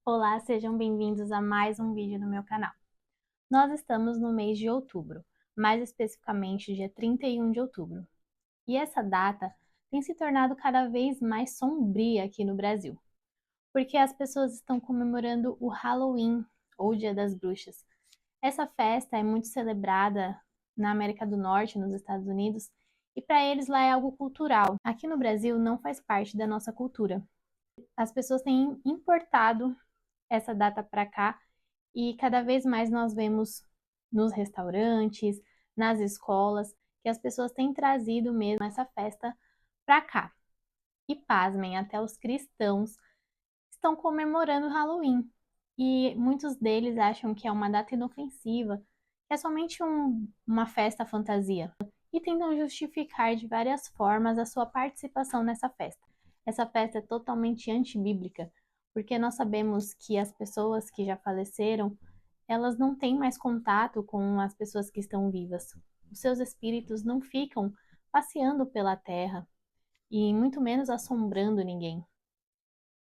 Olá, sejam bem-vindos a mais um vídeo no meu canal. Nós estamos no mês de outubro, mais especificamente dia 31 de outubro. E essa data tem se tornado cada vez mais sombria aqui no Brasil, porque as pessoas estão comemorando o Halloween, ou Dia das Bruxas. Essa festa é muito celebrada na América do Norte, nos Estados Unidos, e para eles lá é algo cultural. Aqui no Brasil não faz parte da nossa cultura. As pessoas têm importado essa data para cá e cada vez mais nós vemos nos restaurantes, nas escolas, que as pessoas têm trazido mesmo essa festa para cá. E pasmem, até os cristãos estão comemorando o Halloween. E muitos deles acham que é uma data inofensiva, que é somente uma festa fantasia. E tentam justificar de várias formas a sua participação nessa festa. Essa festa é totalmente antibíblica, porque nós sabemos que as pessoas que já faleceram, elas não têm mais contato com as pessoas que estão vivas. Os seus espíritos não ficam passeando pela terra e muito menos assombrando ninguém.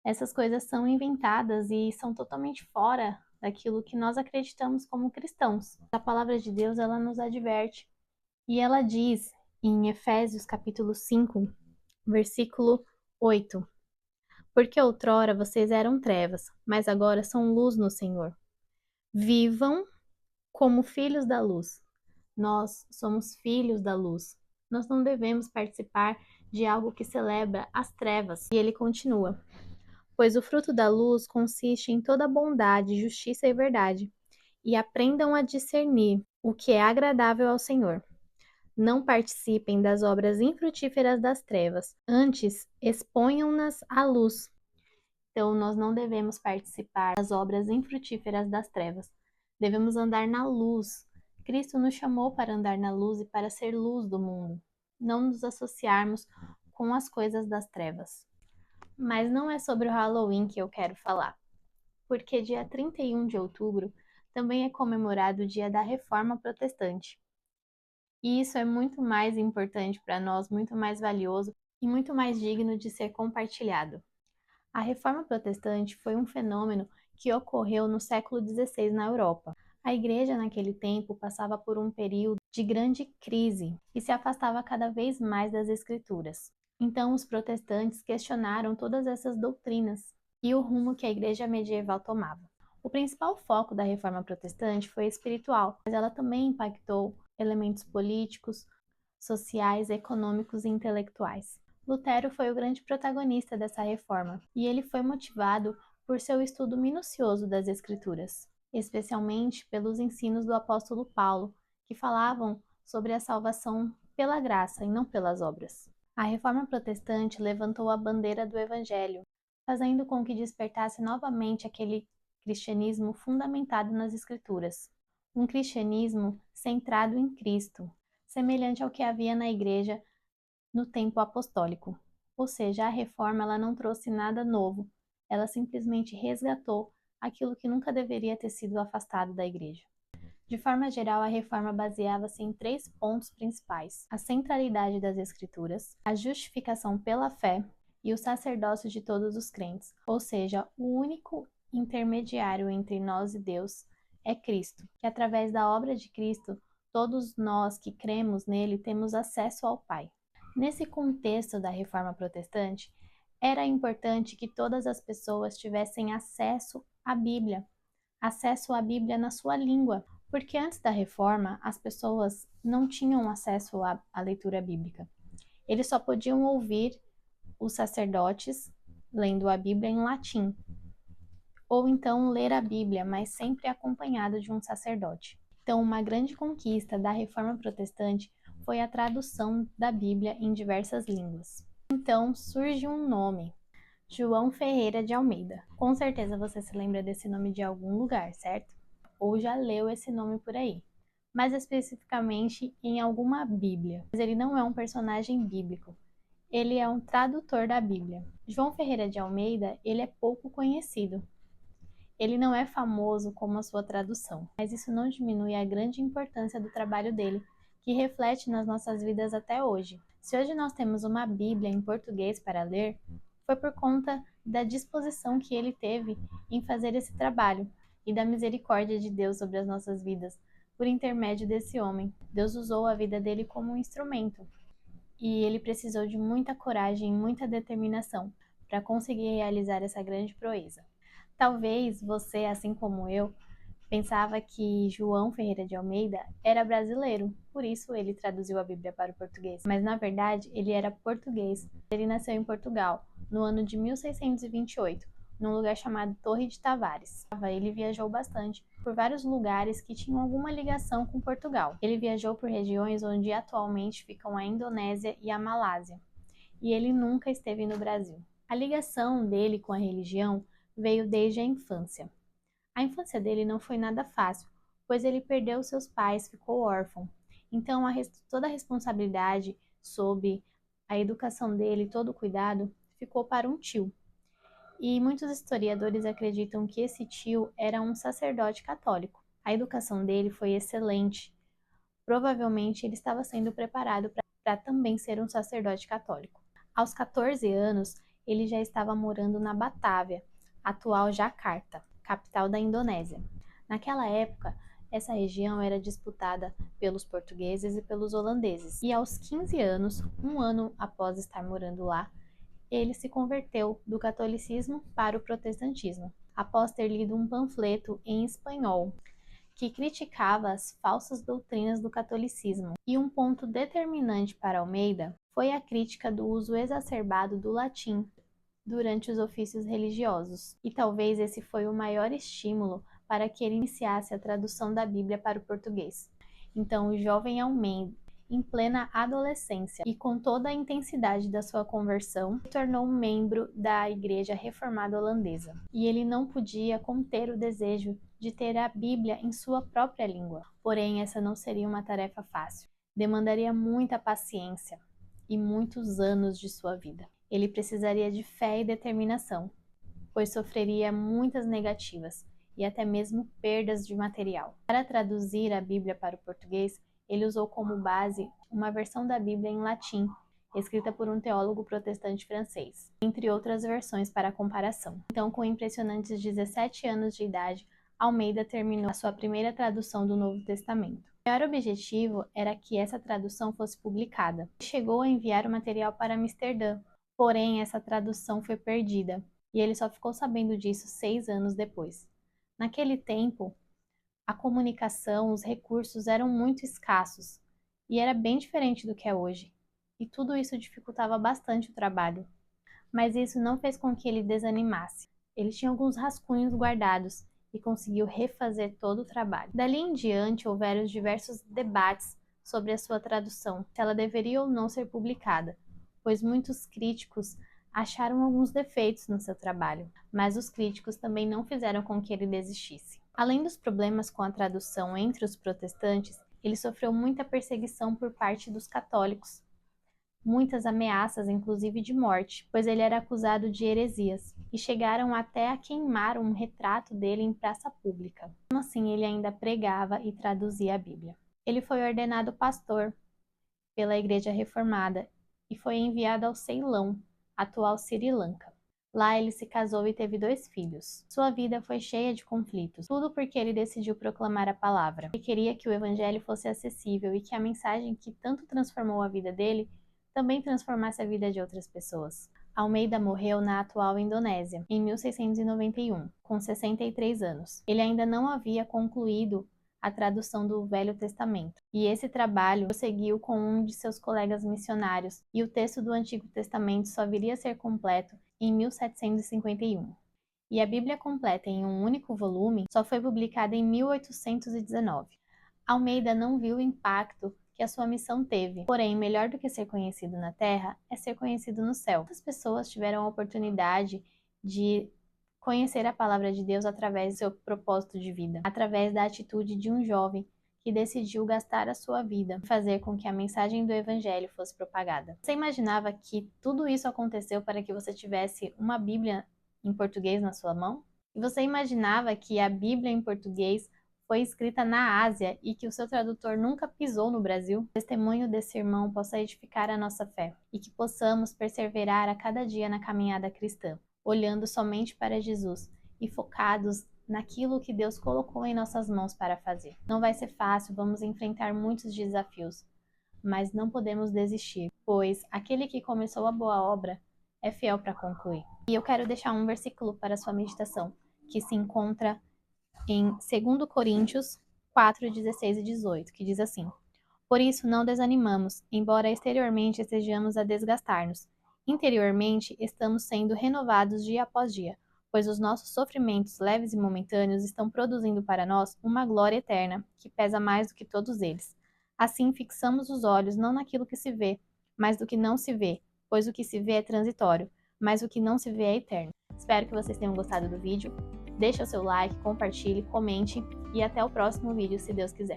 Essas coisas são inventadas e são totalmente fora daquilo que nós acreditamos como cristãos. A palavra de Deus, ela nos adverte e ela diz em Efésios capítulo 5, versículo 8: Porque outrora vocês eram trevas, mas agora são luz no Senhor. Vivam como filhos da luz. Nós somos filhos da luz. Nós não devemos participar de algo que celebra as trevas. E ele continua: Pois o fruto da luz consiste em toda bondade, justiça e verdade. E aprendam a discernir o que é agradável ao Senhor. Não participem das obras infrutíferas das trevas, antes exponham-nas à luz. Então, nós não devemos participar das obras infrutíferas das trevas. Devemos andar na luz. Cristo nos chamou para andar na luz e para ser luz do mundo, não nos associarmos com as coisas das trevas. Mas não é sobre o Halloween que eu quero falar, porque dia 31 de outubro também é comemorado o dia da Reforma Protestante. E isso é muito mais importante para nós, muito mais valioso e muito mais digno de ser compartilhado. A Reforma Protestante foi um fenômeno que ocorreu no século XVI na Europa. A Igreja, naquele tempo, passava por um período de grande crise e se afastava cada vez mais das Escrituras. Então, os protestantes questionaram todas essas doutrinas e o rumo que a Igreja medieval tomava. O principal foco da Reforma Protestante foi espiritual, mas ela também impactou elementos políticos, sociais, econômicos e intelectuais. Lutero foi o grande protagonista dessa reforma, e ele foi motivado por seu estudo minucioso das Escrituras, especialmente pelos ensinos do apóstolo Paulo, que falavam sobre a salvação pela graça e não pelas obras. A reforma protestante levantou a bandeira do Evangelho, fazendo com que despertasse novamente aquele cristianismo fundamentado nas Escrituras, um cristianismo centrado em Cristo, semelhante ao que havia na Igreja no tempo apostólico. Ou seja, a reforma ela não trouxe nada novo, ela simplesmente resgatou aquilo que nunca deveria ter sido afastado da Igreja. De forma geral, a reforma baseava-se em 3 pontos principais: a centralidade das Escrituras, a justificação pela fé e o sacerdócio de todos os crentes, ou seja, o único intermediário entre nós e Deus é Cristo, que através da obra de Cristo, todos nós que cremos nele temos acesso ao Pai. Nesse contexto da Reforma Protestante, era importante que todas as pessoas tivessem acesso à Bíblia na sua língua, porque antes da Reforma as pessoas não tinham acesso à leitura bíblica. Eles só podiam ouvir os sacerdotes lendo a Bíblia em latim, ou então ler a Bíblia, mas sempre acompanhado de um sacerdote. Então, uma grande conquista da Reforma Protestante foi a tradução da Bíblia em diversas línguas. Então, surge um nome, João Ferreira de Almeida. Com certeza você se lembra desse nome de algum lugar, certo? Ou já leu esse nome por aí, mais especificamente em alguma Bíblia. Mas ele não é um personagem bíblico, ele é um tradutor da Bíblia. João Ferreira de Almeida, ele é pouco conhecido. Ele não é famoso como a sua tradução, mas isso não diminui a grande importância do trabalho dele, que reflete nas nossas vidas até hoje. Se hoje nós temos uma Bíblia em português para ler, foi por conta da disposição que ele teve em fazer esse trabalho e da misericórdia de Deus sobre as nossas vidas, por intermédio desse homem. Deus usou a vida dele como um instrumento e ele precisou de muita coragem e muita determinação para conseguir realizar essa grande proeza. Talvez você, assim como eu, pensava que João Ferreira de Almeida era brasileiro, por isso ele traduziu a Bíblia para o português. Mas na verdade ele era português. Ele nasceu em Portugal no ano de 1628, num lugar chamado Torre de Tavares. Ele viajou bastante por vários lugares que tinham alguma ligação com Portugal. Ele viajou por regiões onde atualmente ficam a Indonésia e a Malásia, e ele nunca esteve no Brasil. A ligação dele com a religião veio desde a infância. A infância dele não foi nada fácil, pois ele perdeu seus pais, ficou órfão. Então, toda a responsabilidade sobre a educação dele, todo o cuidado, ficou para um tio. E muitos historiadores acreditam que esse tio era um sacerdote católico. A educação dele foi excelente. Provavelmente ele estava sendo preparado para também ser um sacerdote católico. Aos 14 anos, ele já estava morando na Batávia, atual Jakarta, capital da Indonésia. Naquela época, essa região era disputada pelos portugueses e pelos holandeses. E aos 15 anos, um ano após estar morando lá, ele se converteu do catolicismo para o protestantismo, após ter lido um panfleto em espanhol que criticava as falsas doutrinas do catolicismo. E um ponto determinante para Almeida foi a crítica do uso exacerbado do latim durante os ofícios religiosos. E talvez esse foi o maior estímulo para que ele iniciasse a tradução da Bíblia para o português. Então, o jovem Almeida, em plena adolescência e com toda a intensidade da sua conversão, se tornou um membro da Igreja Reformada Holandesa. E ele não podia conter o desejo de ter a Bíblia em sua própria língua. Porém, essa não seria uma tarefa fácil. Demandaria muita paciência e muitos anos de sua vida. Ele precisaria de fé e determinação, pois sofreria muitas negativas e até mesmo perdas de material. Para traduzir a Bíblia para o português, ele usou como base uma versão da Bíblia em latim, escrita por um teólogo protestante francês, entre outras versões para comparação. Então, com impressionantes 17 anos de idade, Almeida terminou a sua primeira tradução do Novo Testamento. O maior objetivo era que essa tradução fosse publicada. Chegou a enviar o material para Amsterdã, porém essa tradução foi perdida, e ele só ficou sabendo disso 6 anos depois. Naquele tempo, a comunicação, os recursos eram muito escassos, e era bem diferente do que é hoje. E tudo isso dificultava bastante o trabalho. Mas isso não fez com que ele desanimasse. Ele tinha alguns rascunhos guardados e conseguiu refazer todo o trabalho. Dali em diante, houveram diversos debates sobre a sua tradução, se ela deveria ou não ser publicada, pois muitos críticos acharam alguns defeitos no seu trabalho, mas os críticos também não fizeram com que ele desistisse. Além dos problemas com a tradução entre os protestantes, ele sofreu muita perseguição por parte dos católicos, muitas ameaças, inclusive de morte, pois ele era acusado de heresias, e chegaram até a queimar um retrato dele em praça pública. Mesmo assim, ele ainda pregava e traduzia a Bíblia. Ele foi ordenado pastor pela Igreja Reformada e foi enviado ao Ceilão, atual Sri Lanka. Lá ele se casou e teve 2 filhos. Sua vida foi cheia de conflitos, tudo porque ele decidiu proclamar a palavra. Ele queria que o evangelho fosse acessível e que a mensagem que tanto transformou a vida dele também transformasse a vida de outras pessoas. Almeida morreu na atual Indonésia, em 1691, com 63 anos. Ele ainda não havia concluído a tradução do Velho Testamento, e esse trabalho prosseguiu com um de seus colegas missionários, e o texto do Antigo Testamento só viria a ser completo em 1751. E a Bíblia completa em um único volume só foi publicada em 1819. Almeida não viu o impacto que a sua missão teve. Porém, melhor do que ser conhecido na Terra é ser conhecido no céu. Muitas pessoas tiveram a oportunidade de conhecer a palavra de Deus através do seu propósito de vida, através da atitude de um jovem que decidiu gastar a sua vida e fazer com que a mensagem do Evangelho fosse propagada. Você imaginava que tudo isso aconteceu para que você tivesse uma Bíblia em português na sua mão? E você imaginava que a Bíblia em português foi escrita na Ásia e que o seu tradutor nunca pisou no Brasil? O testemunho desse irmão possa edificar a nossa fé e que possamos perseverar a cada dia na caminhada cristã. olhando somente para Jesus e focados naquilo que Deus colocou em nossas mãos para fazer. Não vai ser fácil, vamos enfrentar muitos desafios, mas não podemos desistir, pois aquele que começou a boa obra é fiel para concluir. E eu quero deixar um versículo para sua meditação, que se encontra em 2 Coríntios 4, 16 e 18, que diz assim: Por isso não desanimamos, embora exteriormente estejamos a desgastar-nos. Interiormente estamos sendo renovados dia após dia, pois os nossos sofrimentos leves e momentâneos estão produzindo para nós uma glória eterna, que pesa mais do que todos eles. Assim fixamos os olhos não naquilo que se vê, mas do que não se vê, pois o que se vê é transitório, mas o que não se vê é eterno. Espero que vocês tenham gostado do vídeo. Deixe o seu like, compartilhe, comente e até o próximo vídeo, se Deus quiser.